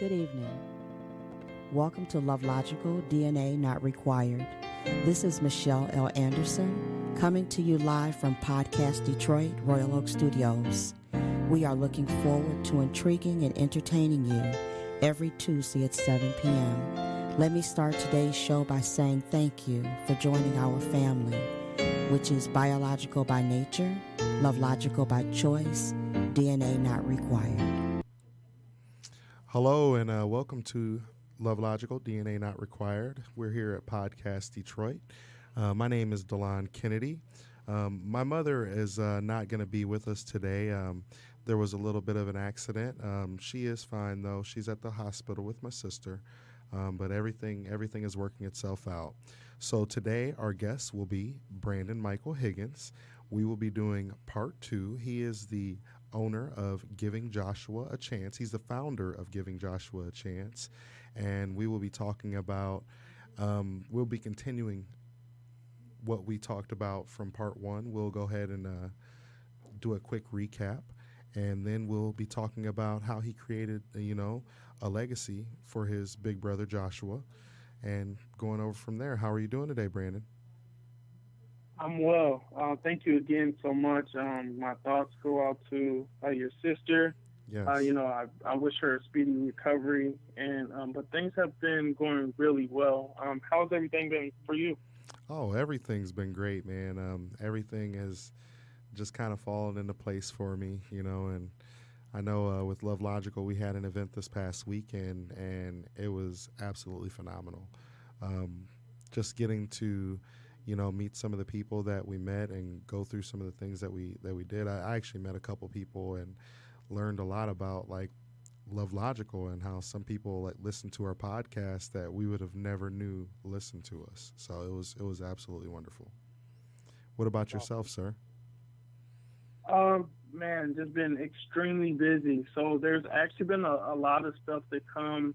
Good evening. Welcome to LoveLogical, DNA Not Required. This is Michelle L. Anderson, coming to you live from Podcast Detroit, Royal Oak Studios. We are looking forward to intriguing and entertaining you every Tuesday at 7 p.m. Let me start today's show by saying thank you for joining our family, which is biological by nature, LoveLogical by choice, DNA Not Required. Hello and welcome to LoveLogical, DNA Not Required. We're here at Podcast Detroit. My name is Delon Kennedy. My mother is not going to be with us today. There was a little bit of an accident. She is fine, though. She's at the hospital with my sister, but everything is working itself out. So today our guest will be Brandon Michael Higgins. We will be doing part 2. He is the owner of Giving Joshua a Chance. He's the founder of Giving Joshua a Chance. And we will be talking about, we'll be continuing what we talked about from part 1. We'll go ahead and do a quick recap. And then we'll be talking about how he created, a legacy for his big brother Joshua. And going over from there. How are you doing today, Brandon? I'm well. Thank you again so much. My thoughts go out to your sister. Yes. I wish her a speedy recovery, and but things have been going really well. How's everything been for you? Oh, everything's been great, man. Everything has just kind of fallen into place for me, and I know with LoveLogical we had an event this past weekend, and it was absolutely phenomenal. Just getting to meet some of the people that we met and go through some of the things that we did. I actually met a couple people and learned a lot about LoveLogical and how some people listen to our podcast that we would have never knew listened to us. So it was absolutely wonderful. What about yourself, sir? Man, just been extremely busy. So there's actually been a lot of stuff that come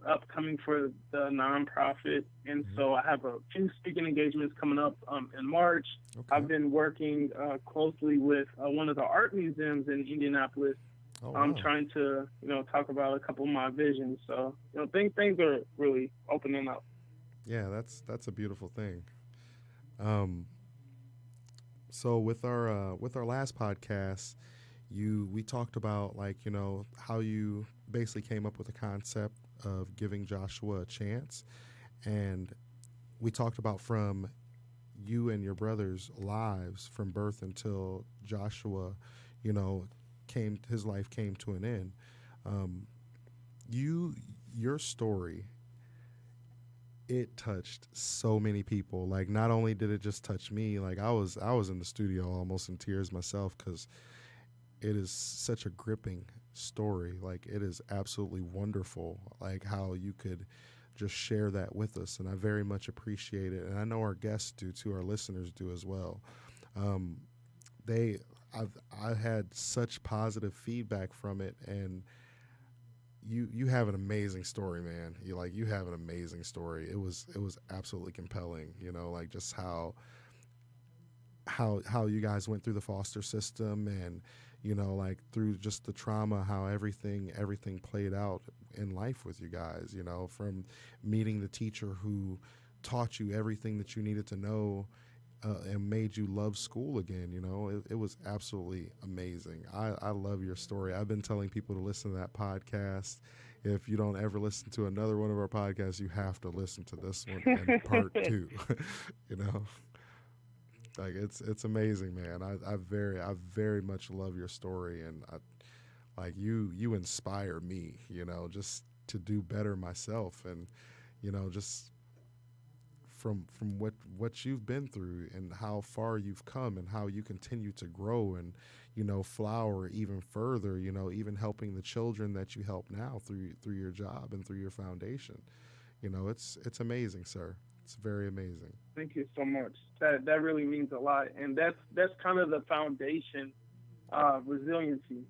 upcoming for the nonprofit, and so I have a few speaking engagements coming up in March. Okay. I've been working closely with one of the art museums in Indianapolis. Oh, wow. I'm trying to talk about a couple of my visions. So things are really opening up. Yeah, that's a beautiful thing. So with our last podcast, we talked about how you basically came up with the concept of Giving Joshua a Chance, and we talked about from you and your brother's lives from birth until Joshua, his life came to an end. Your story, it touched so many people. Not only did it just touch me, I was in the studio almost in tears myself because it is such a gripping story. It is absolutely wonderful, how you could just share that with us. And I very much appreciate it. And I know our guests do too, our listeners do as well. I had such positive feedback from it. And you have an amazing story, man. You have an amazing story. It was absolutely compelling, just how you guys went through the foster system and, through just the trauma, how everything played out in life with you guys, from meeting the teacher who taught you everything that you needed to know and made you love school again. It was absolutely amazing. I love your story. I've been telling people to listen to that podcast. If you don't ever listen to another one of our podcasts, you have to listen to this one in part 2, It's amazing, man. I very much love your story, and you inspire me, just to do better myself, and just from what you've been through and how far you've come and how you continue to grow and flower even further, even helping the children that you help now through your job and through your foundation. It's amazing, sir. It's very amazing. Thank you so much. That really means a lot, and that's kind of the foundation, resiliency,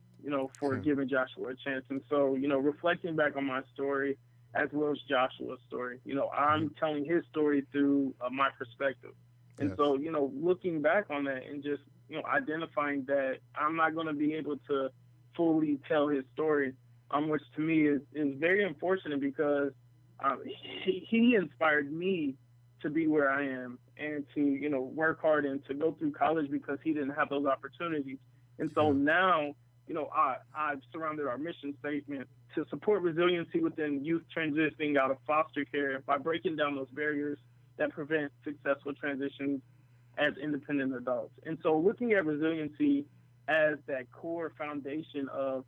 for Giving Joshua a Chance. And so, reflecting back on my story as well as Joshua's story, I'm telling his story through my perspective. And Yes. so, looking back on that and just, identifying that I'm not going to be able to fully tell his story which to me is very unfortunate because he inspired me to be where I am and to, work hard and to go through college because he didn't have those opportunities. And so Yeah. now, I've surrounded our mission statement to support resiliency within youth transitioning out of foster care by breaking down those barriers that prevent successful transitions as independent adults. And so looking at resiliency as that core foundation of,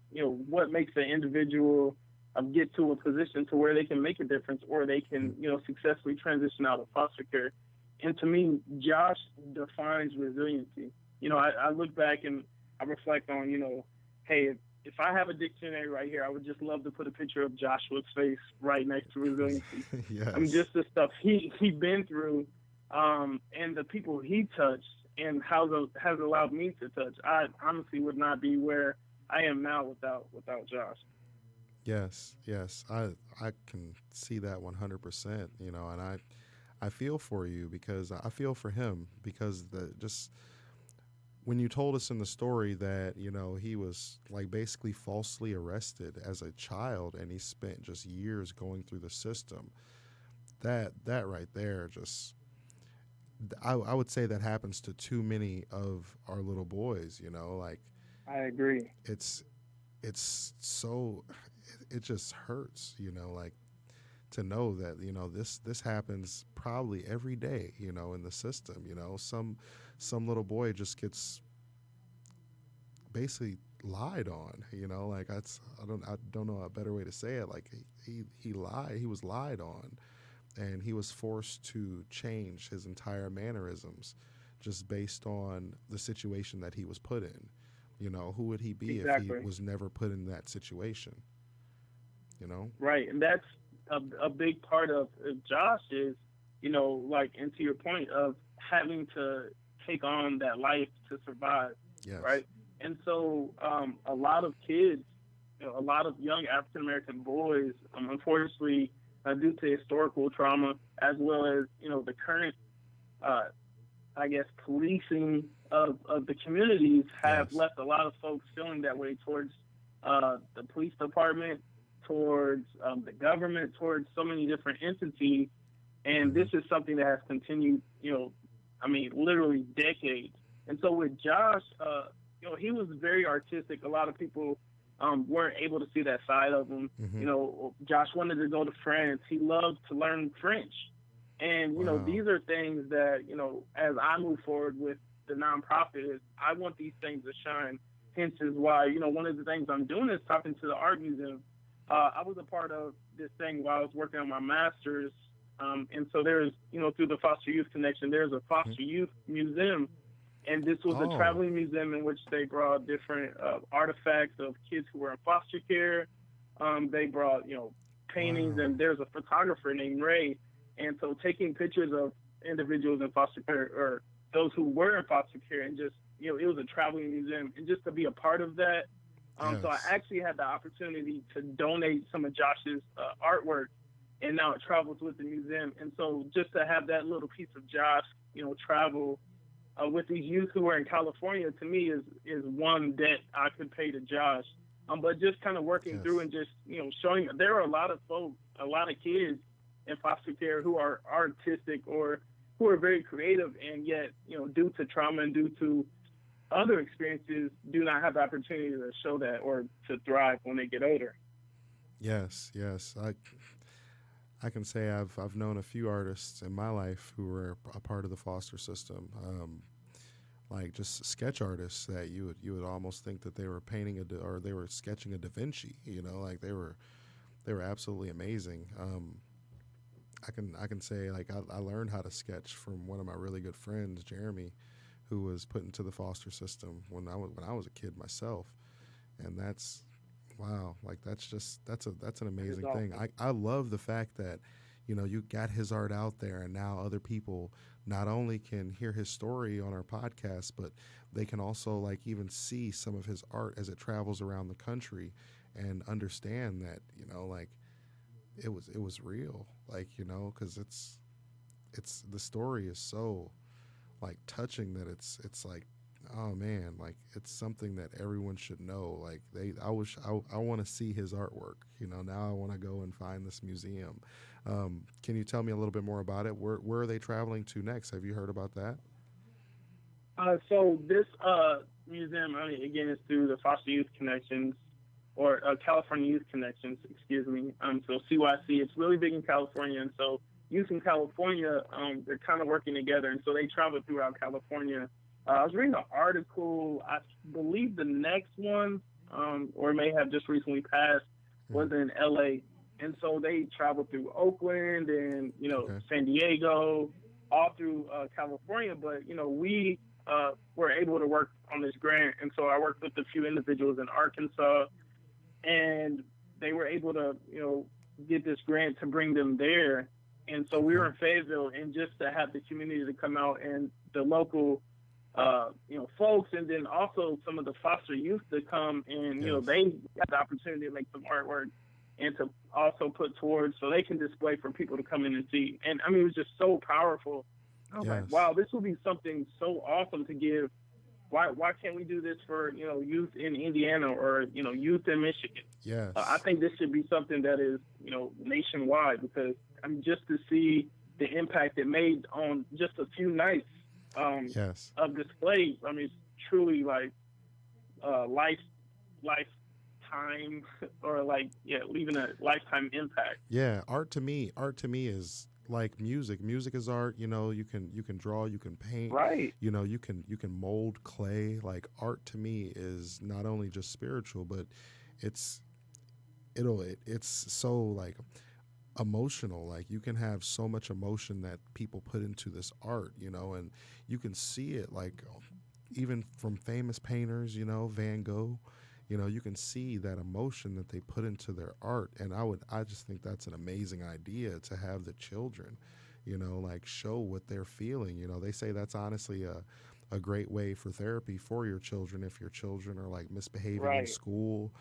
what makes an individual get to a position to where they can make a difference or they can, successfully transition out of foster care. And to me, Josh defines resiliency. I look back and I reflect on, hey, if I have a dictionary right here, I would just love to put a picture of Joshua's face right next to resiliency. Yes. I mean, just the stuff he been through, and the people he touched, and how has allowed me to touch. I honestly would not be where I am now without Josh. Yes, yes, I can see that 100%. And I feel for you because I feel for him because just when you told us in the story that he was like basically falsely arrested as a child and he spent just years going through the system, that right there just I would say that happens to too many of our little boys. Like I agree. it's so it just hurts, like to know that this happens probably every day, in the system. Some little boy just gets basically lied on, like I don't know a better way to say it. Like he was lied on, and he was forced to change his entire mannerisms just based on the situation that he was put in. Who would he be Exactly. if he was never put in that situation? Right, and that's a big part of Josh is, like, and to your point of having to take on that life to survive, Yes. right? And so a lot of kids, a lot of young African American boys, unfortunately, due to historical trauma, as well as, the current, I guess, policing of the communities have Yes. left a lot of folks feeling that way towards the police department, towards the government, towards so many different entities. And this is something that has continued, literally decades. And so with Josh, he was very artistic. A lot of people weren't able to see that side of him. Josh wanted to go to France. He loved to learn French. And, Wow. these are things that, as I move forward with the nonprofit, is I want these things to shine. Hence is why, one of the things I'm doing is talking to the art museum. I was a part of this thing while I was working on my master's. And so there's, through the Foster Youth Connection, there's a Foster Youth Museum. And this was a traveling museum in which they brought different artifacts of kids who were in foster care. They brought, paintings, and there's a photographer named Ray. And so taking pictures of individuals in foster care or those who were in foster care, and just, it was a traveling museum, and just to be a part of that. So I actually had the opportunity to donate some of Josh's artwork, and now it travels with the museum. And so just to have that little piece of Josh, travel with these youth who are in California, to me is one debt I could pay to Josh. But just kind of working through and just, showing there are a lot of folks, a lot of kids in foster care who are artistic or who are very creative, and yet, due to trauma and due to other experiences, do not have the opportunity to show that or to thrive when they get older. Yes. I can say I've known a few artists in my life who were a part of the foster system, like just sketch artists that you would almost think that they were painting or they were sketching a Da Vinci. Like they were absolutely amazing. I can say like I learned how to sketch from one of my really good friends, Jeremy, who was put into the foster system when I was a kid myself, and that's wow, like that's an amazing thing. I love the fact that you got his art out there, and now other people not only can hear his story on our podcast, but they can also like even see some of his art as it travels around the country and understand that like it was real, like because it's the story is so like touching that it's like Oh man, like it's something that everyone should know. Like I want to see his artwork. Now I want to go and find this museum. Can you tell me a little bit more about it? Where are they traveling to next? Have you heard about that? So this museum, I mean, again, is through the Foster Youth Connections or California Youth Connections, excuse me. So CYC, it's really big in California, and so youth in California, they're kind of working together, and so they travel throughout California. I was reading an article, I believe the next one, or it may have just recently passed, was in LA. And so they traveled through Oakland and, Okay. San Diego, all through California. But, we were able to work on this grant. And so I worked with a few individuals in Arkansas, and they were able to, get this grant to bring them there. And so we were in Fayetteville, and just to have the community to come out and the local folks, and then also some of the foster youth to come and, they had the opportunity to make some artwork and to also put towards so they can display for people to come in and see. And I mean, it was just so powerful. I was like, wow, this will be something so awesome to give. Why can't we do this for, youth in Indiana or, youth in Michigan? Yes. I think this should be something that is, nationwide, because I mean, just to see the impact it made on just a few nights of display. I mean, it's truly like lifetime or leaving a lifetime impact. Yeah, art to me is like music. Music is art. You can draw, you can paint. Right. You can mold clay. Like art to me is not only just spiritual, but it's so like emotional. Like you can have so much emotion that people put into this art, and you can see it like even from famous painters, Van Gogh, you can see that emotion that they put into their art. And I just think that's an amazing idea to have the children, like show what they're feeling. They say that's honestly a great way for therapy for your children. If your children are like misbehaving in school,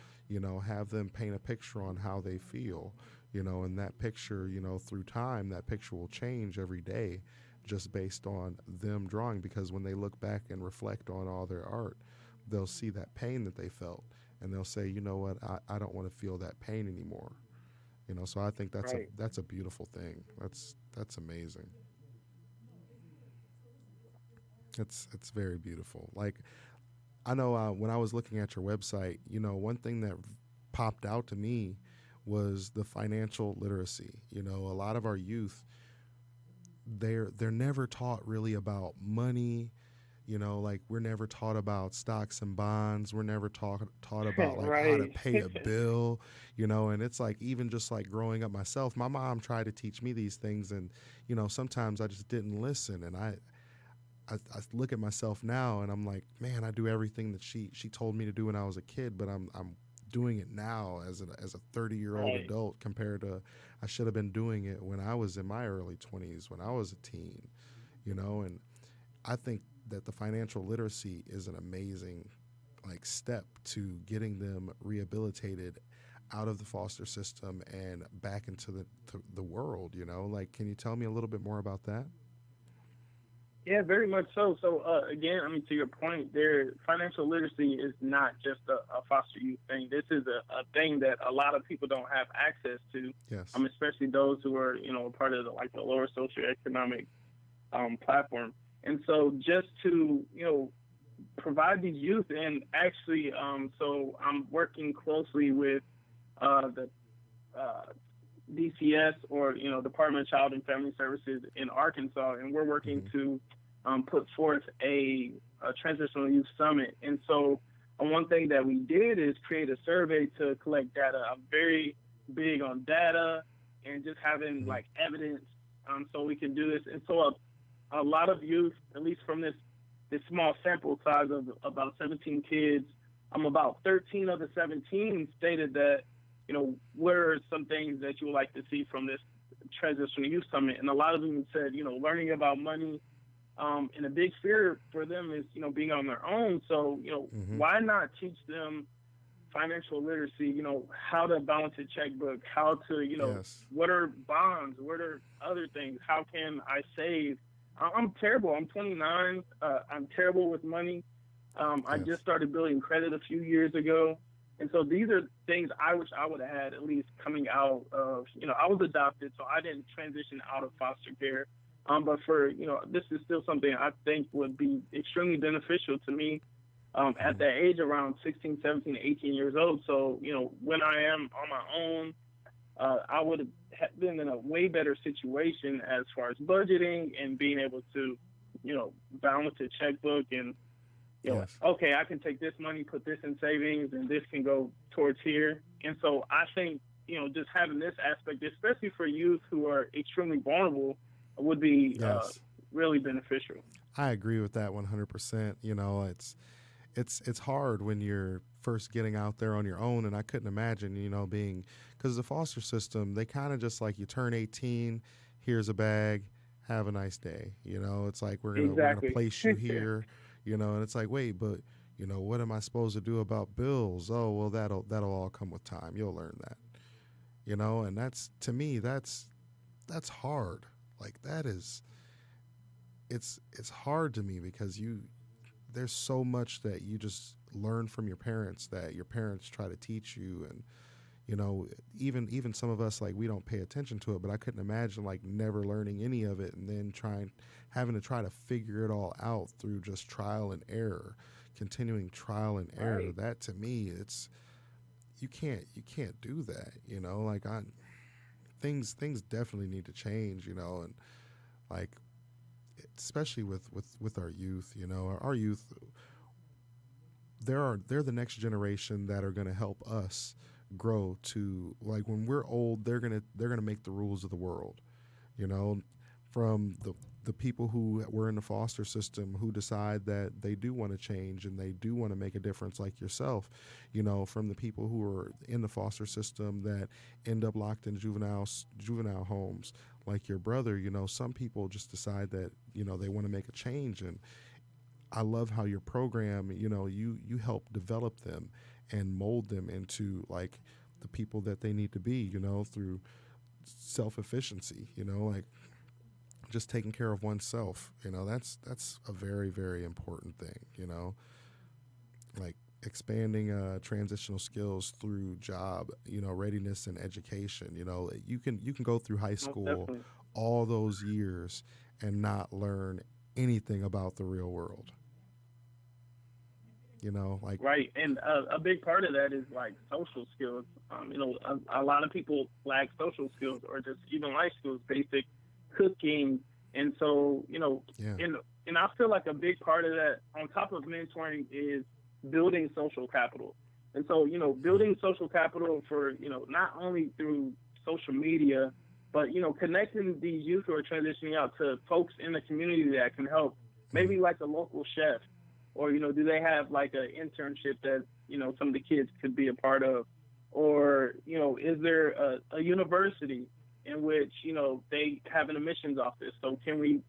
have them paint a picture on how they feel, and that picture, through time, that picture will change every day just based on them drawing, because when they look back and reflect on all their art, they'll see that pain that they felt, and they'll say, you know what, I don't want to feel that pain anymore. So I think that's a beautiful thing. That's amazing. It's very beautiful. Like I know when I was looking at your website, one thing that popped out to me was the financial literacy. A lot of our youth, they're never taught really about money. Like we're never taught about stocks and bonds. We're never taught about like how to pay a bill, and it's like even just like growing up myself, my mom tried to teach me these things, and sometimes I just didn't listen. And I look at myself now and I'm like, man, I do everything that she told me to do when I was a kid, but I'm doing it now as a 30-year-old adult compared to I should have been doing it when I was in my early 20s, when I was a teen, and I think that the financial literacy is an amazing like step to getting them rehabilitated out of the foster system and back into the world. Like, can you tell me a little bit more about that? Yeah, very much so. So again, I mean, to your point, financial literacy is not just a foster youth thing. This is a thing that a lot of people don't have access to. Yes. Especially those who are part of the lower socioeconomic platform. And so just to provide these youth, and actually, so I'm working closely with the DCS, or Department of Child and Family Services in Arkansas, and we're working to put forth a transitional youth summit. And so one thing that we did is create a survey to collect data. I'm very big on data and just having like evidence, so we can do this. And so a lot of youth, at least from this small sample size of about 17 kids, about 13 of the 17 stated that, what are some things that you would like to see from this transitional youth summit? And a lot of them said, learning about money, and a big fear for them is, being on their own. So, why not teach them financial literacy, how to balance a checkbook, how to, what are bonds, what are other things, how can I save? I'm terrible. I'm 29. I'm terrible with money. I just started building credit a few years ago. And so these are things I wish I would have had at least coming out of, I was adopted, so I didn't transition out of foster care. But for, this is still something I think would be extremely beneficial to me at that age, around 16, 17, 18 years old. So, when I am on my own, I would have been in a way better situation as far as budgeting and being able to, balance a checkbook and, okay, I can take this money, put this in savings, and this can go towards here. And so I think, just having this aspect, especially for youth who are extremely vulnerable, would be really beneficial. I agree with that 100%. It's hard when you're first getting out there on your own, and I couldn't imagine, because the foster system, they kind of just like you turn 18, here's a bag, have a nice day. It's like we're gonna place you here. And it's like, wait, but, what am I supposed to do about bills? Oh, well, that'll all come with time. You'll learn that, and that's, to me, that's hard. Like it's hard to me because there's so much that you just learn from your parents that your parents try to teach you. And, even some of us, like, we don't pay attention to it, but I couldn't imagine like never learning any of it and then having to try to figure it all out through just trial and error, continuing trial and error. Right. That, to me, you can't do that, like things definitely need to change, and like, especially with our youth, our youth, they're the next generation that are going to help us grow to, like, when we're old, they're gonna make the rules of the world, from the people who were in the foster system who decide that they do want to change and they do want to make a difference, like yourself, from the people who are in the foster system that end up locked in juvenile homes, like your brother. Some people just decide that they want to make a change. And I love how your program, you help develop them and mold them into, like, the people that they need to be, through self-efficiency, like just taking care of oneself. That's a very, very important thing, like expanding transitional skills through job, readiness and education. You can go through high school all those years and not learn anything about the real world. Like, right. And a big part of that is like social skills. A lot of people lack social skills or just even life skills, basic cooking. And so, and I feel like a big part of that, on top of mentoring, is building social capital. And so, building social capital for, not only through social media, but, connecting these youth who are transitioning out to folks in the community that can help, maybe like a local chef. Or, do they have like an internship that, some of the kids could be a part of? Or, is there a university in which, they have an admissions office? So can we,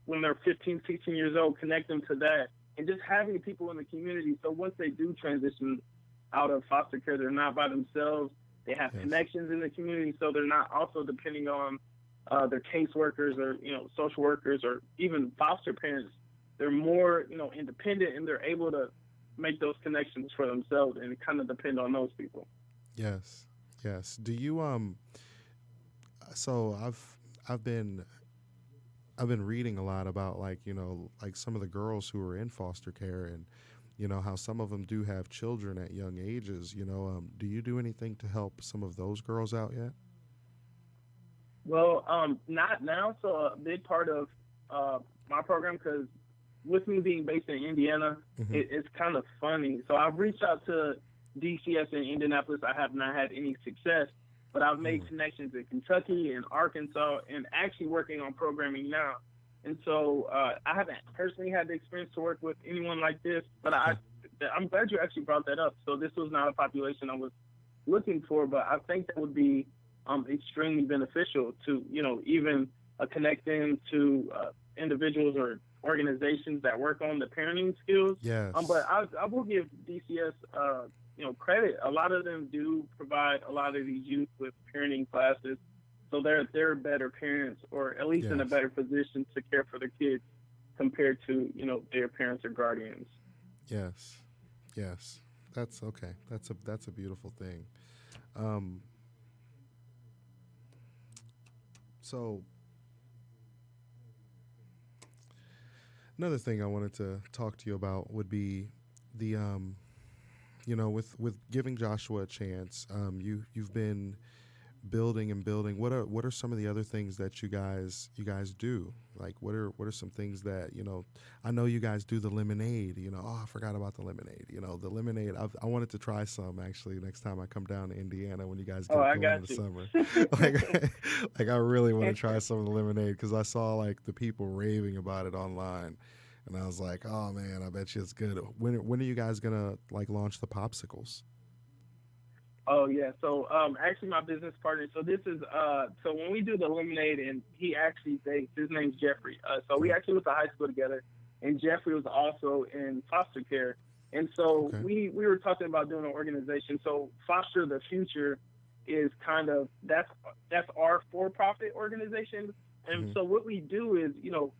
when they're 15, 16 years old, connect them to that? And just having people in the community. So once they do transition out of foster care, they're not by themselves. They have connections in the community. So they're not also depending on their caseworkers or, social workers or even foster parents. They're more, independent, and they're able to make those connections for themselves and kind of depend on those people. Yes. Do you so I've been reading a lot about, like, like some of the girls who are in foster care and how some of them do have children at young ages. Do you do anything to help some of those girls out yet? Well, not now. So a big part of my program, because with me being based in Indiana, it's kind of funny. So I've reached out to DCS in Indianapolis. I have not had any success, but I've made connections in Kentucky and Arkansas and actually working on programming now. And so I haven't personally had the experience to work with anyone like this, but I'm glad you actually brought that up. So this was not a population I was looking for, but I think that would be extremely beneficial to, even connect them to individuals or organizations that work on the parenting skills. Yes. But I will give DCS, credit. A lot of them do provide a lot of these youth with parenting classes, so they're better parents, or at least in a better position to care for their kids compared to their parents or guardians. Yes. Yes. That's okay. That's a beautiful thing. Um, so another thing I wanted to talk to you about would be the with giving Joshua a chance. You've been building and building. What are some of the other things that you guys do? Like what are some things that I know you guys do the lemonade. I forgot about the lemonade. The lemonade. I wanted to try some actually next time I come down to Indiana when you guys Oh, get I going in got the you. summer. like like I really want to try some of the lemonade because I saw like the people raving about it online. And I was like, "Oh man, I bet you it's good." When are you guys gonna like launch the popsicles? Oh yeah. So actually my business partner. So this is so when we do the lemonade, and he actually thinks his name's Jeffrey. So we actually went to high school together, and Jeffrey was also in foster care. And so Okay. we were talking about doing an organization. So Foster the Future is kind of that's our for-profit organization. And Hmm. so what we do is,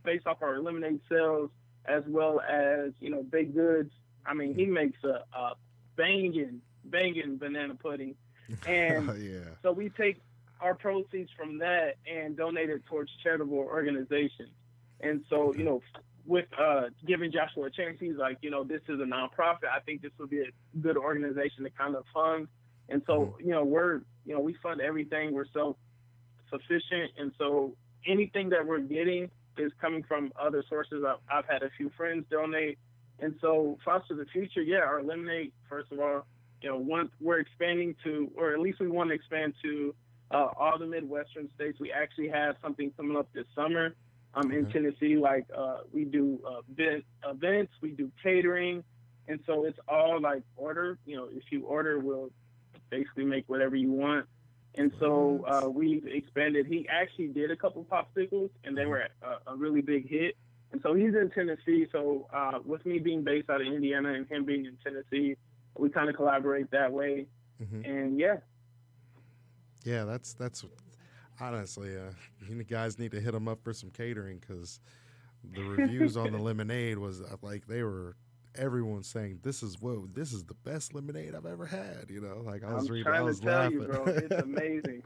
based off our lemonade sales as well as, baked goods. I mean, he makes a banging banana pudding. And Yeah. so we take our proceeds from that and donate it towards charitable organizations. And so, Okay. with giving Joshua a chance, he's like, this is a nonprofit. I think this would be a good organization to kind of fund. And Hmm. so, we fund everything. We're self sufficient. And so anything that we're getting is coming from other sources. I've had a few friends donate. And so Foster the Future, yeah, our lemonade, first of all, we're expanding to, or at least we want to expand to all the Midwestern states. We actually have something coming up this summer in Okay. Tennessee. Like we do events, we do catering. And so it's all like order. If you order, we'll basically make whatever you want. And so What? we've expanded. He actually did a couple popsicles, and they Hmm. were a really big hit. And so he's in Tennessee. So with me being based out of Indiana and him being in Tennessee, we kind of collaborate that way. Hmm. And yeah, Yeah, that's honestly, you guys need to hit them up for some catering because the reviews on the lemonade was like they were everyone saying this is the best lemonade I've ever had. Like I was I'm reading, I trying to was tell you, laughing. bro, it's amazing.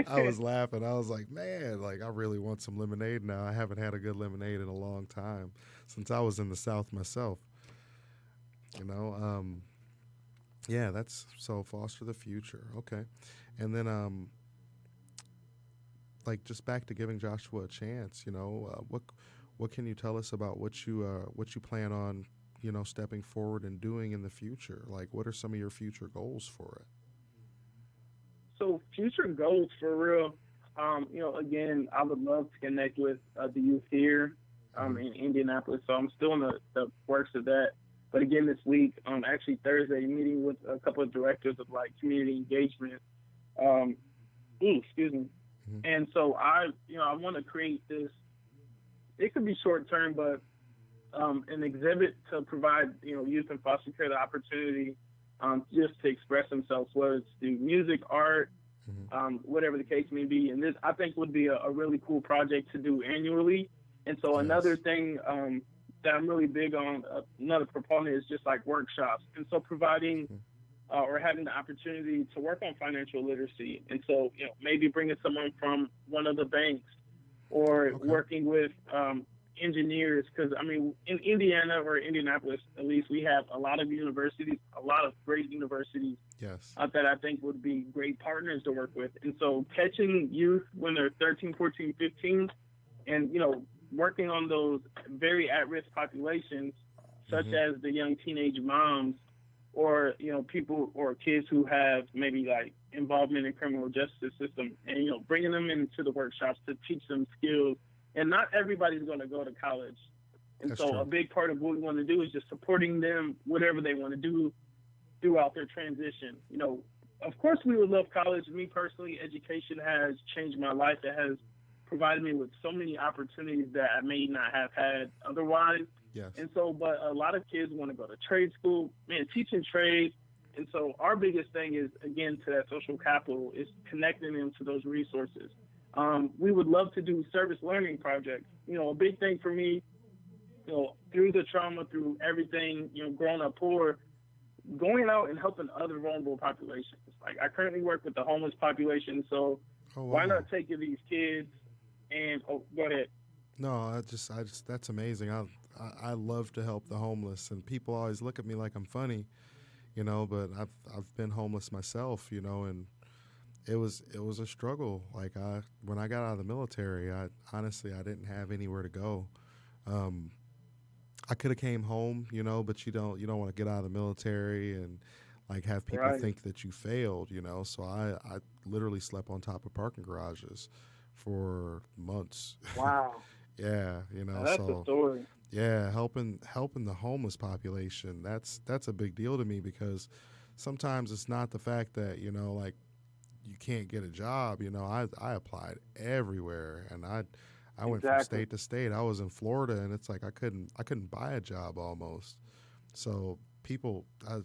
I was laughing. I was like, man, like I really want some lemonade now. I haven't had a good lemonade in a long time since I was in the South myself. You know, yeah, that's so foster the future. Okay, and then like just back to giving Joshua a chance. What can you tell us about what you plan on stepping forward and doing in the future? Like, what are some of your future goals for it? So future goals for real. Again, I would love to connect with the youth here Hmm. in Indianapolis. So I'm still in the works of that. But again, this week, actually Thursday, meeting with a couple of directors of like community engagement. Um, excuse me. Hmm. And so I want to create this. It could be short term, but an exhibit to provide youth in foster care the opportunity just to express themselves, whether it's through music, art, Hmm. whatever the case may be. And this, I think, would be a really cool project to do annually. And so another Yes. thing that I'm really big on, another proponent, is just like workshops. And so providing Hmm. or having the opportunity to work on financial literacy. And so, maybe bringing someone from one of the banks or Okay. working with engineers. Because, I mean, in Indiana or Indianapolis, at least, we have a lot of universities, a lot of great universities Yes. that I think would be great partners to work with. And so catching youth when they're 13, 14, 15, and, working on those very at-risk populations, such Hmm. as the young teenage moms or, people or kids who have maybe like involvement in criminal justice system, and, bringing them into the workshops to teach them skills. And not everybody's going to go to college. And That's so a true. big part of what we want to do is just supporting them, whatever they want to do throughout their transition. Of course, we would love college. Me personally, education has changed my life. It has provided me with so many opportunities that I may not have had otherwise. Yes. And so, but a lot of kids want to go to trade school, man, teaching trade. And so our biggest thing is, again, to that social capital, is connecting them to those resources. We would love to do service learning projects. A big thing for me through the trauma, through everything, growing up poor, going out and helping other vulnerable populations. Like, I currently work with the homeless population, so Oh, wow. why not take these kids and go ahead. No, I just that's amazing. I love to help the homeless, and people always look at me like I'm funny, but I've been homeless myself, and it was a struggle. Like, when I got out of the military, I honestly I didn't have anywhere to go. Um, I could have came home, but you don't want to get out of the military and like have people Right. think that you failed, So I literally slept on top of parking garages for months. Wow. Yeah, Now, that's a so story. yeah, helping the homeless population, that's a big deal to me, because sometimes it's not the fact that, like, you can't get a job. I applied everywhere, and I went from Exactly. state to state. I was in Florida, and it's like I couldn't buy a job almost. So people, I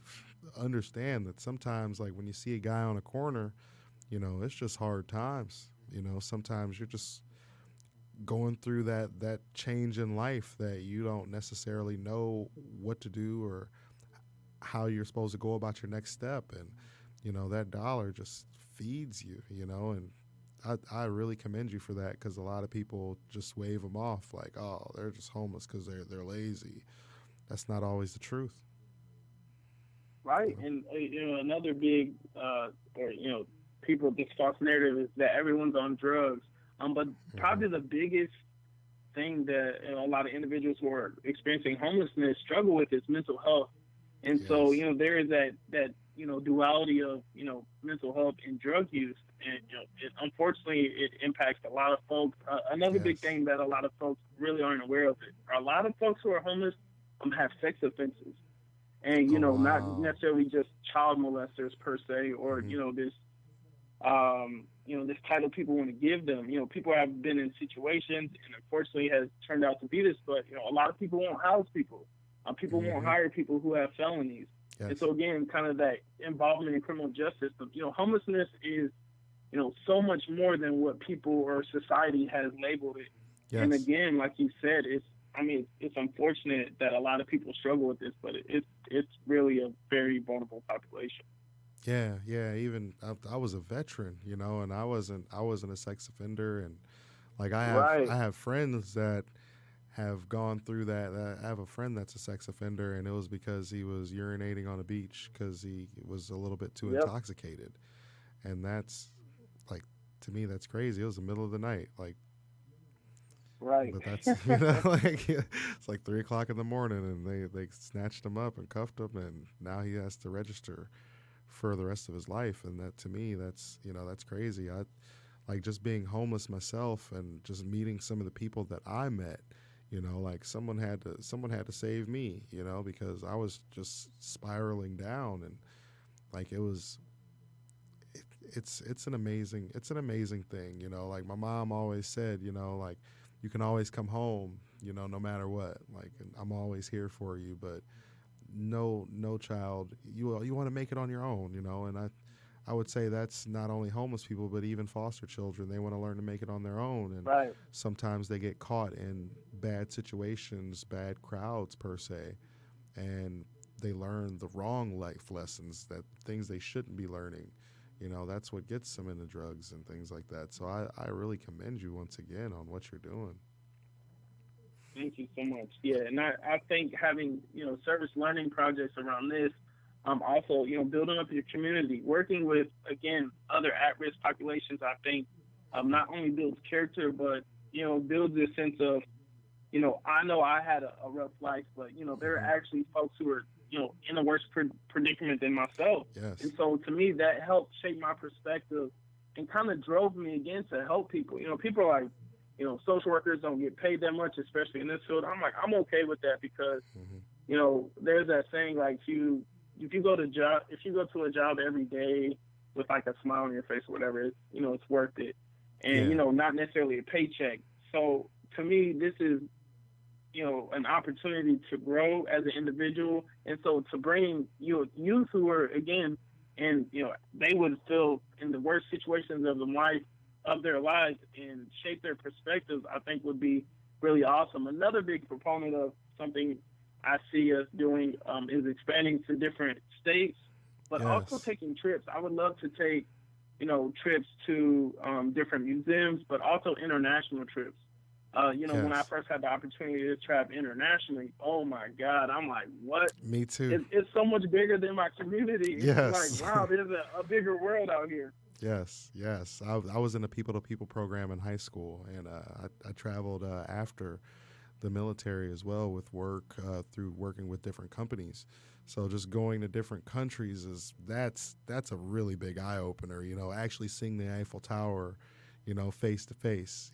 understand that sometimes, like, when you see a guy on a corner, it's just hard times. Sometimes you're just going through that change in life that you don't necessarily know what to do or how you're supposed to go about your next step, and that dollar just feeds you, and I really commend you for that, because a lot of people just wave them off like, oh, they're just homeless because they're lazy. That's not always the truth. Right. And, another big, or, people, this false narrative is that everyone's on drugs. But Mm-hmm. probably the biggest thing that a lot of individuals who are experiencing homelessness struggle with is mental health. And so, Yes. there is that duality of, mental health and drug use. And, unfortunately, it impacts a lot of folks. Another big Yes. thing that a lot of folks really aren't aware of it. A lot of folks who are homeless have sex offenses. And, Oh, not wow. necessarily just child molesters per se, or, Mm-hmm. this title people want to give them. People have been in situations, and unfortunately has turned out to be this, but, a lot of people won't house people. People won't Mm-hmm. hire people who have felonies. And Yes. so, again, kind of that involvement in criminal justice. Homelessness is, so much more than what people or society has labeled it. And Yes. again, like you said, it's unfortunate that a lot of people struggle with this, but it's really a very vulnerable population. Yeah, yeah. Even I was a veteran, and I wasn't a sex offender, and like Right. I have friends that have gone through that. I have a friend that's a sex offender, and it was because he was urinating on a beach because he was a little bit too Yep. intoxicated, and that's like, to me, that's crazy. It was the middle of the night, like, Right. but that's like, it's like 3 o'clock in the morning, and they snatched him up and cuffed him, and now he has to register for the rest of his life. And that, to me, that's crazy. I like just being homeless myself and just meeting some of the people that I met. Like, someone had to save me, because I was just spiraling down, and like, it's an amazing thing. Like, my mom always said, like, you can always come home, no matter what. Like, and I'm always here for you, but no child, you want to make it on your own, and I would say that's not only homeless people, but even foster children. They want to learn to make it on their own, and Right. sometimes they get caught in bad situations, bad crowds per se, and they learn the wrong life lessons, that things they shouldn't be learning. That's what gets them into drugs and things like that. So I really commend you once again on what you're doing. Thank you so much. Yeah, and I think having, service learning projects around this, also, building up your community, working with, again, other at-risk populations, I think, not only builds character, but, builds this sense of, I know I had a rough life, but, there are Hmm. actually folks who are, in a worse predicament than myself. And Yes. so, to me, that helped shape my perspective and kind of drove me again to help people. People are like, social workers don't get paid that much, especially in this field. I'm like, I'm okay with that, because, Hmm. there's that saying, like, if you go to a job every day with like a smile on your face or whatever, it's worth it. And, Yeah. not necessarily a paycheck. So to me, this is, an opportunity to grow as an individual. And so to bring, youth who are, again, and, they would feel in the worst situations of their lives and shape their perspectives, I think would be, really awesome. Another big proponent of something I see us doing is expanding to different states, but also Yes. taking trips. I would love to take, trips to different museums, but also international trips. When I Yes. first had the opportunity to travel internationally, oh my God, I'm like, what? Me too. It's so much bigger than my community. It's like, Yes. wow, there's a bigger world out here. Yes, yes. I was in a people to people program in high school, and I traveled after the military as well with work through working with different companies. So just going to different countries that's a really big eye opener. Actually seeing the Eiffel Tower, face to face.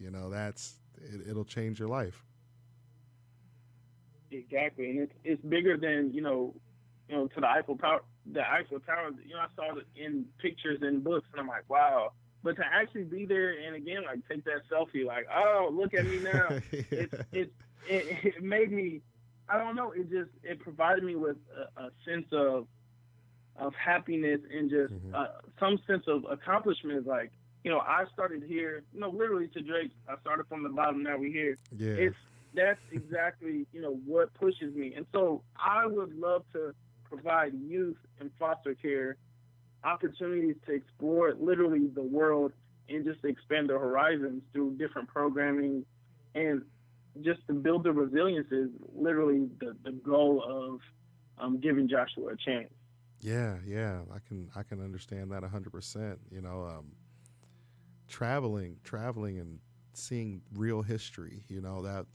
It'll change your life. Exactly, and it's bigger than to the Eiffel Tower. The Eiffel Tower, I saw it in pictures and books, and I'm like, wow. But to actually be there and again, like take that selfie, like, oh, look at me now. It made me. I don't know. It provided me with a sense of happiness and just Hmm. some sense of accomplishment. Like, I started here. Literally to Drake. I started from the bottom. Now we're here. Yeah. That's exactly what pushes me. And so I would love to provide youth in foster care opportunities to explore literally the world and just expand their horizons through different programming and just to build the resilience is literally the goal of giving Joshua a chance. Yeah, yeah. I can understand that 100%. Traveling and seeing real history, that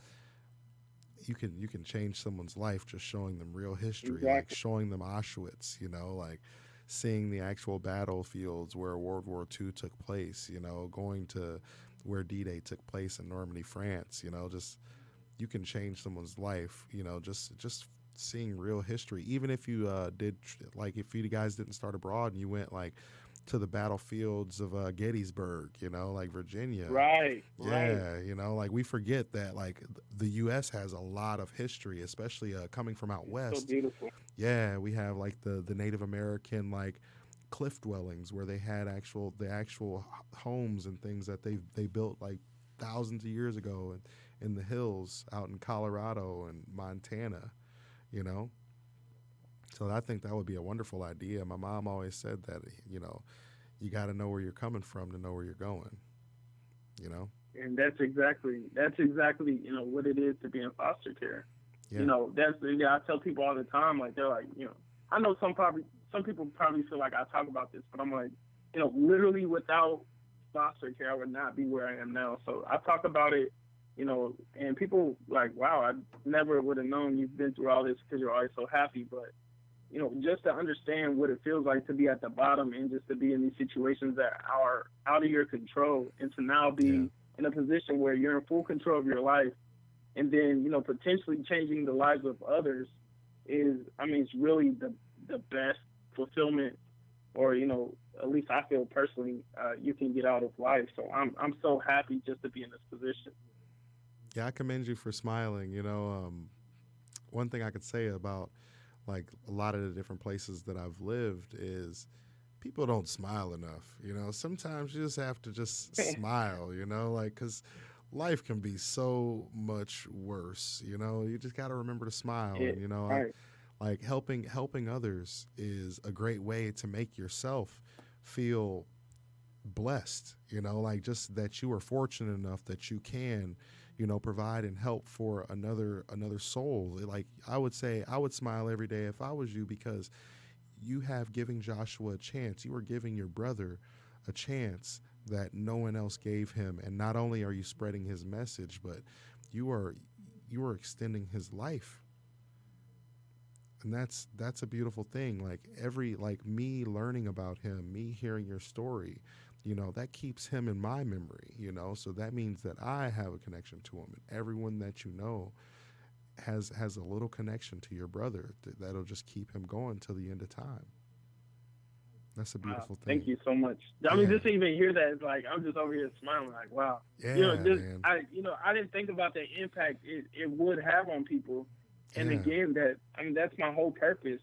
you can change someone's life just showing them real history, like Exactly. showing them Auschwitz, like seeing the actual battlefields where World War II took place, going to where D-Day took place in Normandy, France, just you can change someone's life, just seeing real history. Even if you like if you guys didn't start abroad and you went like to the battlefields of Gettysburg, like Virginia. Right. Yeah, like we forget that like the U.S. has a lot of history, especially coming from out So west. beautiful. Yeah, we have like the Native American like cliff dwellings where they had the actual homes and things that they built like thousands of years ago in the hills out in Colorado and Montana. You know, so I think that would be a wonderful idea. My mom always said that you got to know where you're coming from to know where you're going. You know. And that's exactly what it is to be in foster care. Yeah. I tell people all the time, like they're like, I know some people probably feel like I talk about this, but I'm like, literally without foster care, I would not be where I am now. So I talk about it, and people like, wow, I never would have known you've been through all this because you're always so happy. But, just to understand what it feels like to be at the bottom and just to be in these situations that are out of your control and to now be Yeah. in a position where you're in full control of your life and then, potentially changing the lives of others it's really the best fulfillment or, at least I feel personally, you can get out of life. So I'm so happy just to be in this position. Yeah, I commend you for smiling. One thing I could say about like a lot of the different places that I've lived is people don't smile enough. Sometimes you just have to just smile. Like because life can be so much worse. You just got to remember to smile. Yeah, And right. like helping others is a great way to make yourself feel blessed, like just that you are fortunate enough that you can, provide and help for another soul. Like I would say I would smile every day if I was you because you have giving Joshua a chance. You are giving your brother a chance that no one else gave him. And not only are you spreading his message, but you are extending his life. And that's a beautiful thing. Like me learning about him, me hearing your story, that keeps him in my memory, so that means that I have a connection to him, and everyone that has a little connection to your brother that'll just keep him going till the end of time. That's a Wow. beautiful thing. Thank you so much. I Yeah. mean, just to even hear that, it's like I'm just over here smiling, like, wow. Yeah, man. I didn't think about the impact it would have on people. And Yeah. again, that's my whole purpose.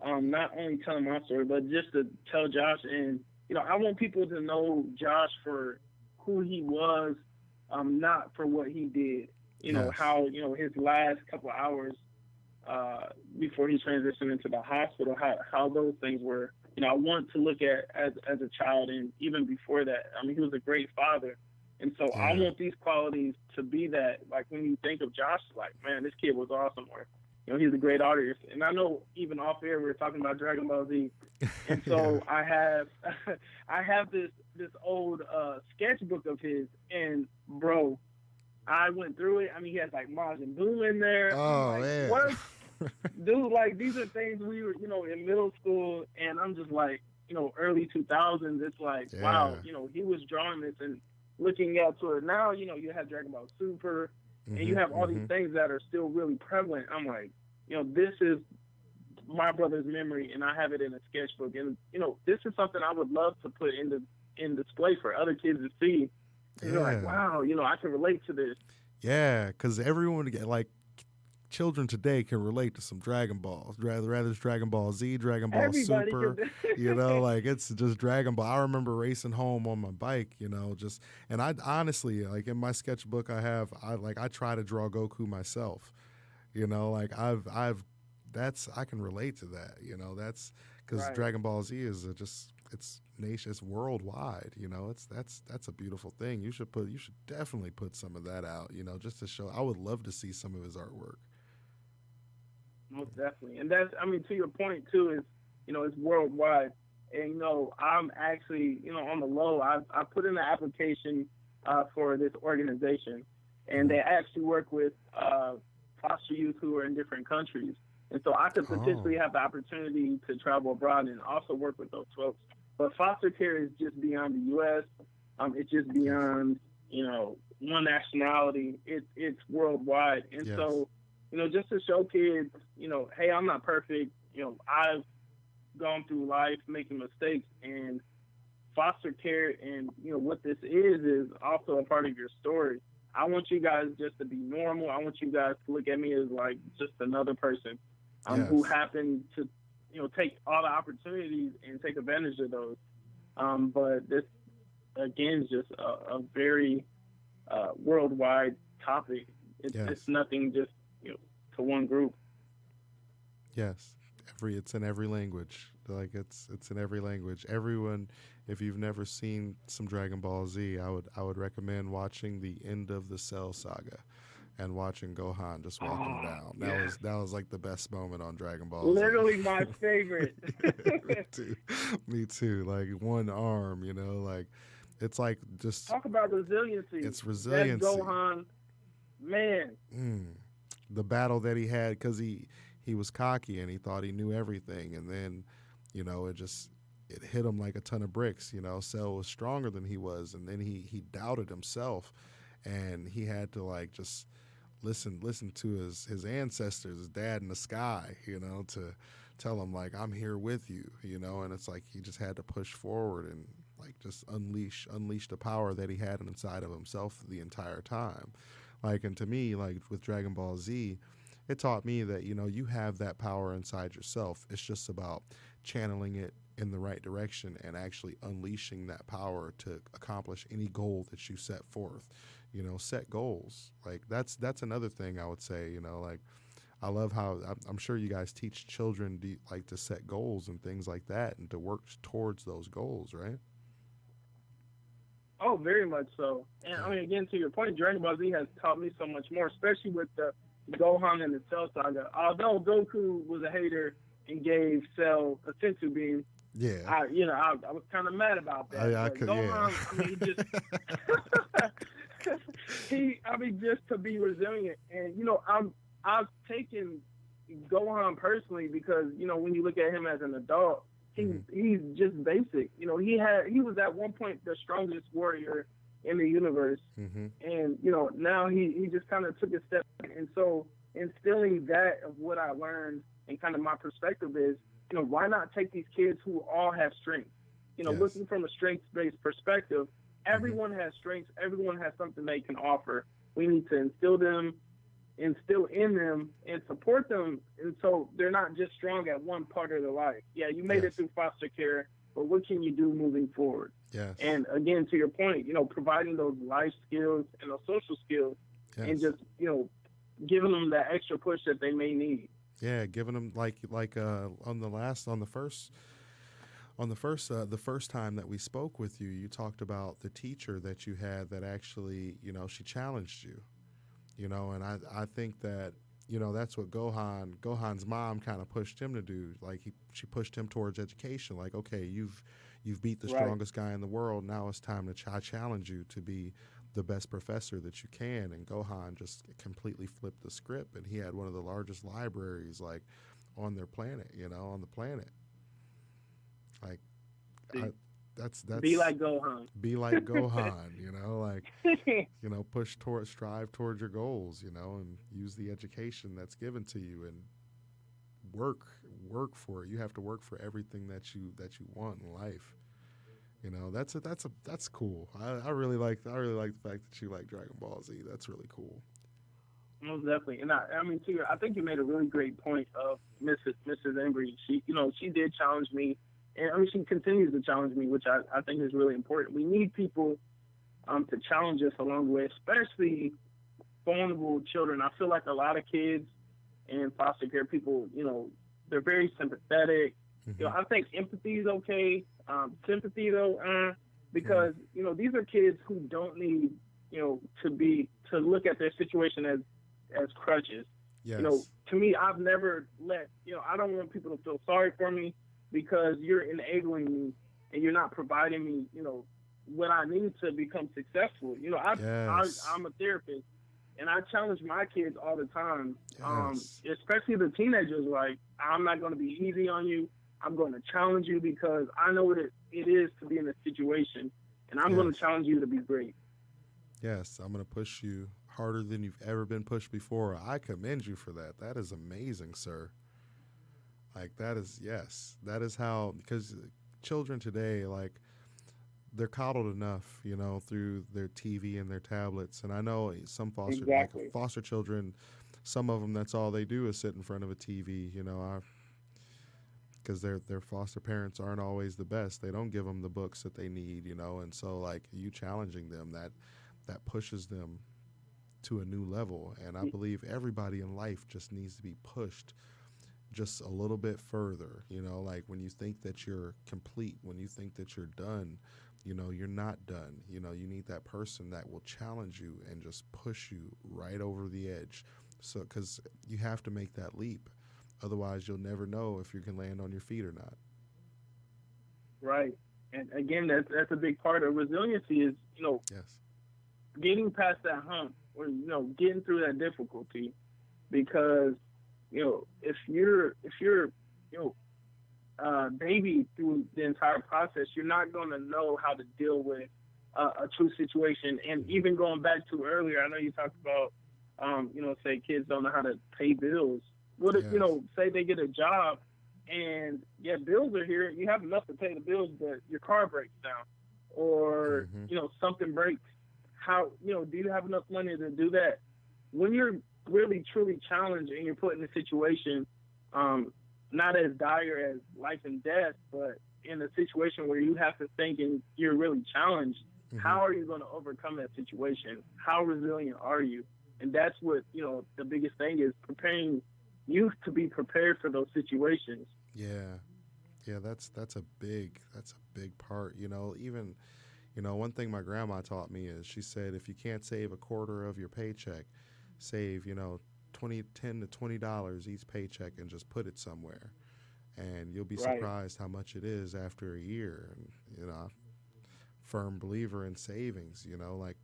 Not only telling my story, but just to tell Josh, and I want people to know Josh for who he was, not for what he did. Yes. how, his last couple of hours before he transitioned into the hospital, how those things were. I want to look at as a child, and even before that. I mean, he was a great father, and so I want these qualities to be that. Like when you think of Josh, like, man, this kid was awesome, or he's a great artist. And I know even off air we were talking about Dragon Ball Z, and so I have this old sketchbook of his, and bro, I went through it. I mean, he has like Majin Buu in there. Oh, I'm like, man. what? Dude, like, these are things we were, in middle school, and I'm just like, early 2000s. It's like, wow, he was drawing this and looking out to it. Now, you have Dragon Ball Super, and you have all these things that are still really prevalent. I'm like, this is my brother's memory, and I have it in a sketchbook. And, this is something I would love to put in display for other kids to see. And they're like, wow, I can relate to this. Yeah, because everyone, like, children today can relate to some Dragon Balls. Rather it's Dragon Ball Z, Dragon Ball Everybody Super, like it's just Dragon Ball. I remember racing home on my bike, and I honestly, like in my sketchbook I try to draw Goku myself, like I can relate to that, that's because Dragon Ball Z is it's nation, it's worldwide, that's a beautiful thing. You should definitely put some of that out, just to show. I would love to see some of his artwork. Most definitely. And that's, I mean, to your point too, is, it's worldwide. And, I'm actually, on the low, I put in the application for this organization, and they actually work with foster youth who are in different countries. And so I could potentially have the opportunity to travel abroad and also work with those folks. But foster care is just beyond the U.S. It's just beyond, one nationality. It's worldwide. And so, just to show kids, hey, I'm not perfect. I've gone through life making mistakes, and foster care and, what this is also a part of your story. I want you guys just to be normal. I want you guys to look at me as like just another person who happened to, take all the opportunities and take advantage of those. But this, again, is just a very worldwide topic. It's nothing just, to one group. Yes, it's in every language. Like it's in every language. Everyone, if you've never seen some Dragon Ball Z, I would recommend watching the end of the Cell Saga, and watching Gohan just walking down. That was like the best moment on Dragon Ball Z. Literally my favorite. Me too. Like one arm, like it's like just talk about resiliency. It's resiliency. That Gohan, man. The battle that he had, because he was cocky and he thought he knew everything, and then it hit him like a ton of bricks. Cell was stronger than he was, and then he doubted himself, and he had to like just listen to his ancestors, his dad in the sky, to tell him like, I'm here with you, and it's like he just had to push forward and like just unleash the power that he had inside of himself the entire time. Like, and to me, like with Dragon Ball Z, it taught me that, you have that power inside yourself. It's just about channeling it in the right direction and actually unleashing that power to accomplish any goal that you set forth. Set goals. Like that's another thing I would say, like I love how I'm sure you guys teach children to set goals and things like that and to work towards those goals, right? Oh, very much so. And I mean, again, to your point, Dragon Ball Z has taught me so much more, especially with the Gohan and the Cell Saga. Although Goku was a hater and gave Cell a sensu beam, I was kind of mad about that. Gohan, just to be resilient. And, I've taken Gohan personally because, when you look at him as an adult, he's just basic. He was at one point the strongest warrior in the universe. And, now he just kind of took a step back. And so instilling that of what I learned and kind of my perspective is, why not take these kids who all have strengths? Looking from a strengths-based perspective, everyone has strengths. Everyone has something they can offer. We need to instill in them and support them, and so they're not just strong at one part of their life. Yeah, you made it through foster care, but what can you do moving forward? Yes. And again, to your point, providing those life skills and those social skills and Yes. just, giving them that extra push that they may need. Yeah, giving them like the first time that we spoke with you, you talked about the teacher that you had that actually, she challenged you, and I think that, that's what Gohan's mom kind of pushed him to do. Like she pushed him towards education. Like, okay, you've beat the Right. strongest guy in the world. Now it's time to challenge you to be the best professor that you can. And Gohan just completely flipped the script, and he had one of the largest libraries like on their planet, on the planet. Like, I, that's Be like Gohan. be like Gohan, like, strive towards your goals, and use the education that's given to you, and work for it. You have to work for everything that you want in life. That's cool. I really like the fact that you like Dragon Ball Z. That's really cool. Most definitely. And I mean, too, I think you made a really great point of Mrs. Embry. She did challenge me, and I mean, she continues to challenge me, which I think is really important. We need people to challenge us along the way, especially vulnerable children. I feel like a lot of kids and foster care people, they're very sympathetic. Mm-hmm. I think empathy is okay. Sympathy, though, because, these are kids who don't need, to look at their situation as crutches. Yes. To me, I've never I don't want people to feel sorry for me because you're enabling me and you're not providing me, what I need to become successful. Yes. I'm a therapist, and I challenge my kids all the time, Yes. especially the teenagers. Like, I'm not going to be easy on you. I'm going to challenge you because I know what it is to be in a situation, and I'm going to challenge you to be great. Yes, I'm going to push you harder than you've ever been pushed before. I commend you for that. That is amazing, sir. Like, that is how, because children today, like, they're coddled enough, through their TV and their tablets. And I know some foster children, some of them, that's all they do is sit in front of a TV, because their foster parents aren't always the best. They don't give them the books that they need, and so, like, you challenging them, that pushes them to a new level. And I believe everybody in life just needs to be pushed just a little bit further, like when you think that you're complete, when you think that you're done, you're not done. You need that person that will challenge you and just push you right over the edge. So, because you have to make that leap. Otherwise, you'll never know if you can land on your feet or not. Right. And again, that's a big part of resiliency is, Yes. getting past that hump or, getting through that difficulty. Because, if you're baby through the entire process, you're not going to know how to deal with a true situation. And even going back to earlier, I know you talked about, say kids don't know how to pay bills. What if, say they get a job and, bills are here. You have enough to pay the bills, but your car breaks down or, something breaks. How, do you have enough money to do that? When you're really, truly challenged and you're put in a situation, not as dire as life and death, but in a situation where you have to think and you're really challenged, how are you going to overcome that situation? How resilient are you? And that's what, the biggest thing is preparing youth to be prepared for those situations. Yeah. Yeah, that's a big part, even, one thing my grandma taught me is she said, if you can't save a quarter of your paycheck, save, $10 to $20 each paycheck and just put it somewhere. And you'll be surprised how much it is after a year. And, firm believer in savings, like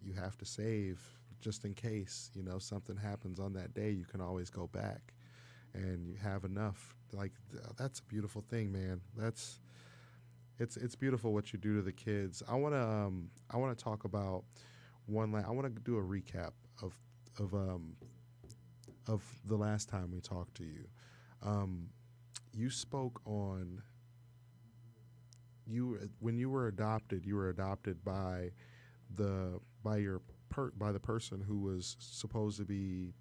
you have to save just in case, something happens on that day, you can always go back and you have enough. Like, that's a beautiful thing, man. It's beautiful what you do to the kids. I want to talk about I want to do a recap of the last time we talked to you. You spoke on when you were adopted. You were adopted by the person who was supposed to be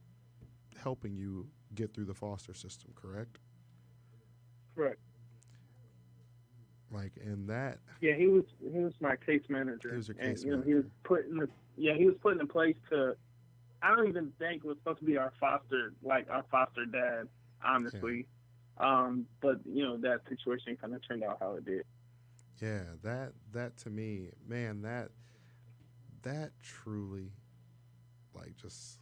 helping you get through the foster system, correct? Correct. Like, in that. Yeah, he was my case manager. He was your case manager. He was put in place to I don't even think was supposed to be our foster dad, honestly. But that situation kind of turned out how it did. Yeah, that to me, man, that truly, like, just,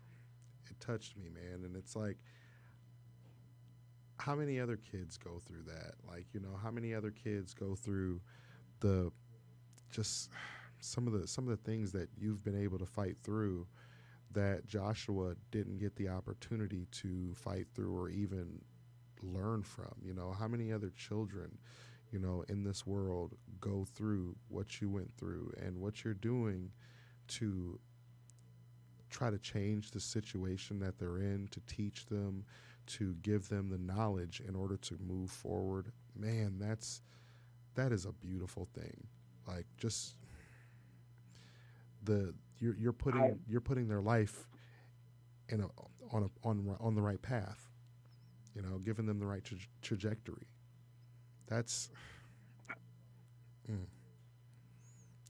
it touched me, man. And it's like, how many other kids go through that? Like, how many other kids go through the just some of the things that you've been able to fight through that Joshua didn't get the opportunity to fight through or even learn from. How many other children, in this world go through what you went through, and what you're doing to try to change the situation that they're in, to teach them, to give them the knowledge in order to move forward. Man, that is a beautiful thing. Like, just you're putting their life on the right path, giving them the right trajectory. That's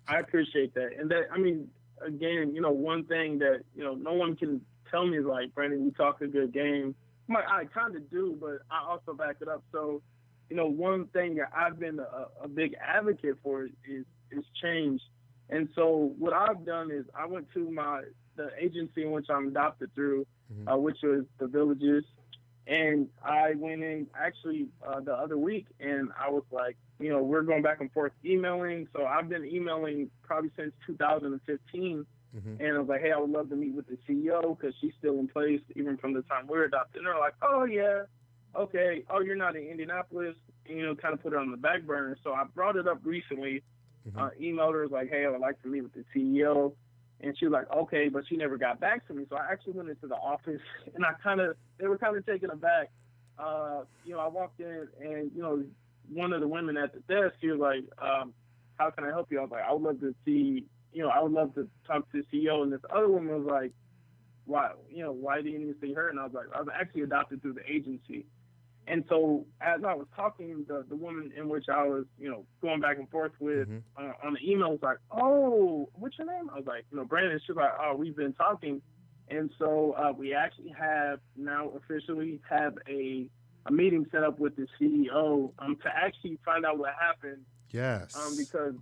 I appreciate that. And that, I mean, again, one thing that, no one can tell me is like, Brandon, you talk a good game. I kind of do, but I also back it up. So, one thing that I've been a big advocate for is change. And so what I've done is I went to the agency in which I'm adopted through, which was the Villages. And I went in actually the other week, and I was like, we're going back and forth emailing. So I've been emailing probably since 2015. And I was like, hey, I would love to meet with the CEO because she's still in place even from the time we were adopted. And they're like, oh, yeah, okay. Oh, you're not in Indianapolis. And, kind of put it on the back burner. So I brought it up recently, emailed her, like, hey, I would like to meet with the CEO. And she was like, okay, but she never got back to me. So I actually went into the office, and they were kind of taken aback. I walked in, and, one of the women at the desk, she was like, how can I help you? I was like, I would love to see, I would love to talk to the CEO. And this other woman was like, why do you need to see her? And I was like, I was actually adopted through the agency. And so as I was talking, the woman in which I was, going back and forth with on the email was like, oh, what's your name? I was like, Brandon. She was like, oh, we've been talking. And so we actually have now officially have a meeting set up with the CEO to actually find out what happened. Yes. Because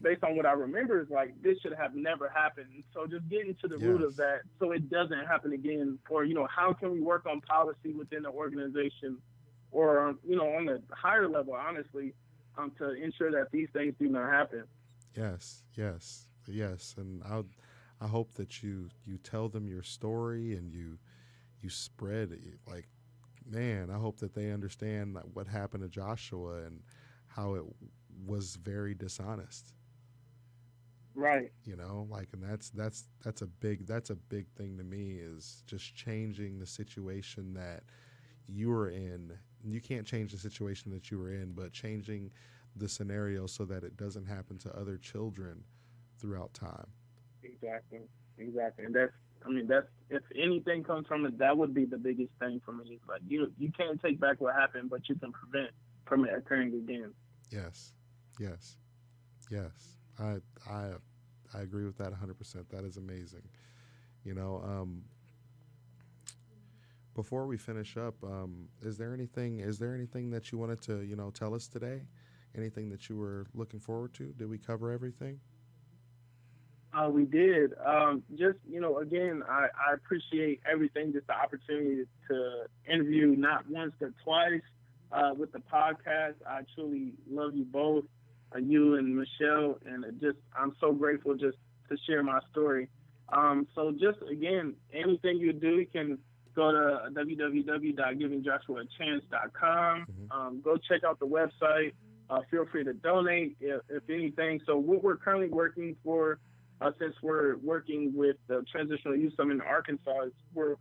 based on what I remember, is like this should have never happened. So just getting to the root of that so it doesn't happen again. Or, how can we work on policy within the organization or, on the higher level, honestly, to ensure that these things do not happen. Yes. And I hope that you tell them your story and you spread it. Like, man, I hope that they understand what happened to Joshua and how it was very dishonest. Right. And that's a big thing to me, is just changing the situation that you were in. You can't change the situation that you were in, but changing the scenario so that it doesn't happen to other children throughout time. Exactly. And that's if anything comes from it, that would be the biggest thing for me. It's like you can't take back what happened, but you can prevent from it occurring again. Yes. I agree with that 100%. That is amazing. Before we finish up, is there anything that you wanted to tell us today? Anything that you were looking forward to? Did we cover everything? We did. Just, again, I appreciate everything, just the opportunity to interview not once but twice with the podcast. I truly love you both, you and Michelle, and I'm so grateful just to share my story. So just, again, anything you do, you can go to www.givingjoshuaachance.com. Go check out the website. Feel free to donate if anything. So what we're currently working for, since we're working with the Transitional Youth Summit in Arkansas, is we're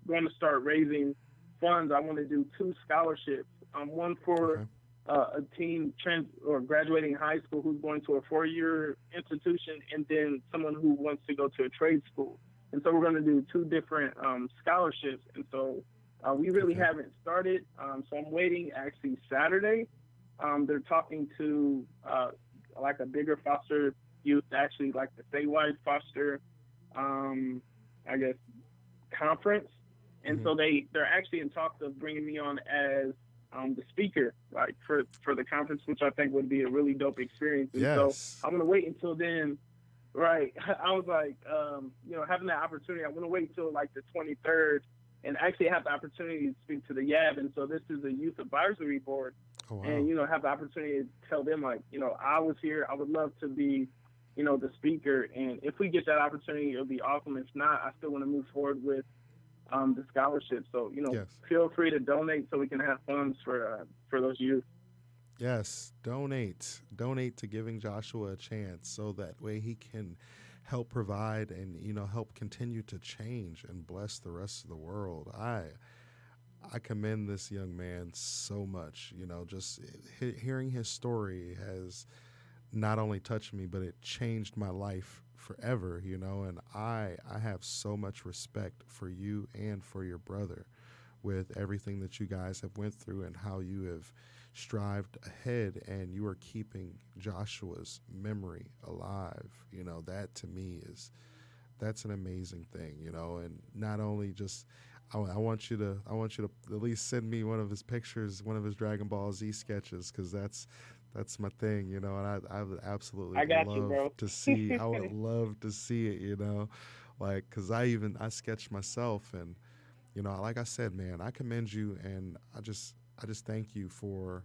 going to start raising funds. I want to do 2 scholarships. One for a teen graduating high school who's going to a 4-year institution, and then someone who wants to go to a trade school. And so we're going to do 2 different scholarships. And so we really haven't started. So I'm waiting actually Saturday. They're talking to like a bigger foster youth, actually like the statewide foster, I guess, conference, and so they're actually in talks of bringing me on as the speaker, like for the conference, which I think would be a really dope experience. And so I'm gonna wait until then. Right. I was like, having that opportunity, I'm gonna wait till like the 23rd and actually have the opportunity to speak to the YAB. And so this is a youth advisory board. Oh, wow. And, have the opportunity to tell them, like, I was here. I would love to be, the speaker. And if we get that opportunity, it'll be awesome. If not, I still want to move forward with the scholarship. So, feel free to donate so we can have funds for those youth. Yes, donate to Giving Joshua a Chance, so that way he can help provide and help continue to change and bless the rest of the world. I commend this young man so much. Just hearing his story has not only touched me, but it changed my life forever. And I have so much respect for you and for your brother with everything that you guys have went through and how you have strived ahead, and you are keeping Joshua's memory alive. That to me that's an amazing thing. And not only just I want you to at least send me one of his pictures, one of his Dragon Ball Z sketches, because that's my thing. And I would absolutely love to see. I would love to see it. Like, because I sketched myself, and like I said, man, I commend you, and I just thank you for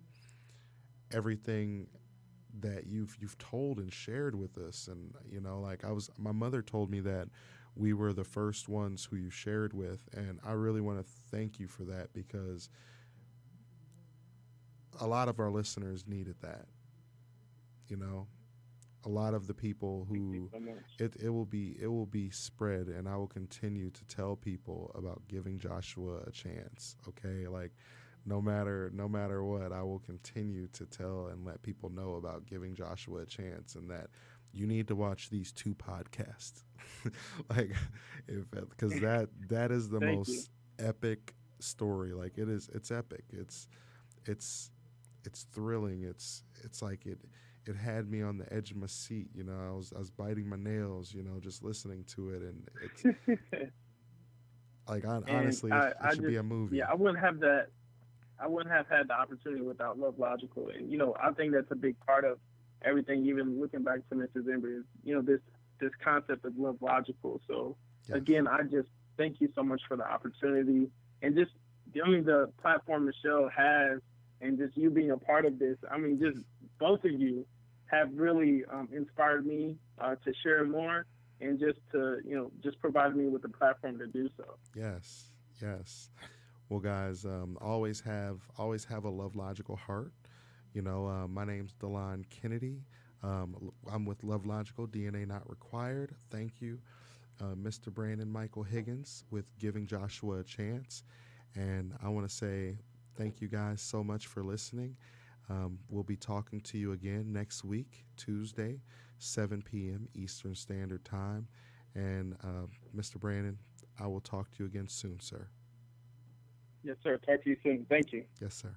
everything that you've told and shared with us. And my mother told me that we were the first ones who you shared with, and I really want to thank you for that, because a lot of our listeners needed that. A lot of the people who it will be spread, and I will continue to tell people about Giving Joshua a Chance. Okay, like no matter what, I will continue to tell and let people know about Giving Joshua a Chance, and that you need to watch these 2 podcasts. Because that is the most epic story. Like, it's epic. It's thrilling. It's like it had me on the edge of my seat. I was biting my nails, just listening to it, and it's like honestly, it should be a movie. Yeah, I wouldn't have had the opportunity without LoveLogical, and I think that's a big part of everything. Even looking back to Mr. Zimber, is this concept of LoveLogical. So again, I just thank you so much for the opportunity, and just the platform Michelle has, and just you being a part of this. I mean, just both of you have really inspired me to share more, and just to just provide me with the platform to do so. Yes. Well, guys, always have a LoveLogical heart. My name's Delon Kennedy. I'm with LoveLogical, DNA Not Required. Thank you, Mr. Brandon Michael Higgins with Giving Joshua a Chance. And I want to say thank you guys so much for listening. We'll be talking to you again next week, Tuesday, 7 p.m. Eastern Standard Time. And Mr. Brandon, I will talk to you again soon, sir. Yes, sir. Talk to you soon. Thank you. Yes, sir.